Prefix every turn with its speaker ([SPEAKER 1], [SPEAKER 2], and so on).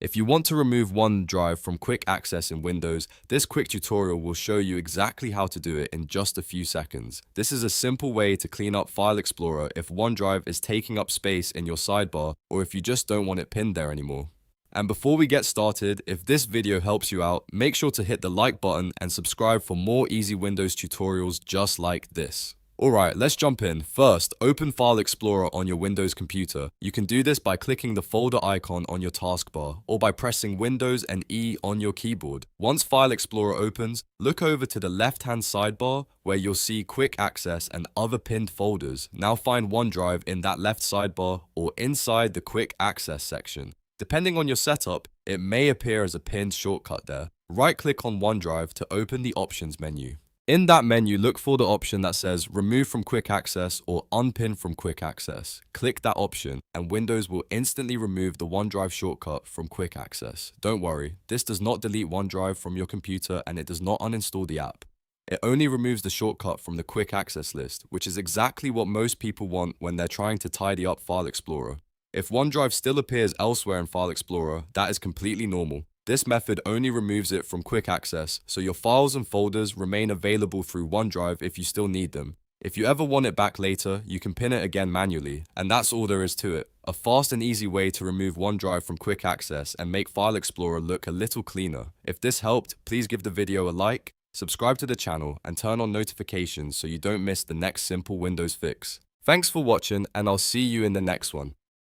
[SPEAKER 1] If you want to remove OneDrive from quick access in Windows, this quick tutorial will show you exactly how to do it in just a few seconds. This is a simple way to clean up File Explorer if OneDrive is taking up space in your sidebar or if you just don't want it pinned there anymore. And before we get started, if this video helps you out, make sure to hit the like button and subscribe for more easy Windows tutorials just like this. Alright, let's jump in. First, open File Explorer on your Windows computer. You can do this by clicking the folder icon on your taskbar, or by pressing Windows and E on your keyboard. Once File Explorer opens, look over to the left-hand sidebar where you'll see Quick Access and other pinned folders. Now find OneDrive in that left sidebar or inside the Quick Access section. Depending on your setup, it may appear as a pinned shortcut there. Right-click on OneDrive to open the Options menu. In that menu, look for the option that says Remove from Quick Access or Unpin from Quick Access. Click that option and Windows will instantly remove the OneDrive shortcut from Quick Access. Don't worry, this does not delete OneDrive from your computer and it does not uninstall the app. It only removes the shortcut from the Quick Access list, which is exactly what most people want when they're trying to tidy up File Explorer. If OneDrive still appears elsewhere in File Explorer, that is completely normal. This method only removes it from Quick Access, so your files and folders remain available through OneDrive if you still need them. If you ever want it back later, you can pin it again manually, and that's all there is to it. A fast and easy way to remove OneDrive from Quick Access and make File Explorer look a little cleaner. If this helped, please give the video a like, subscribe to the channel, and turn on notifications so you don't miss the next simple Windows fix. Thanks for watching, and I'll see you in the next one.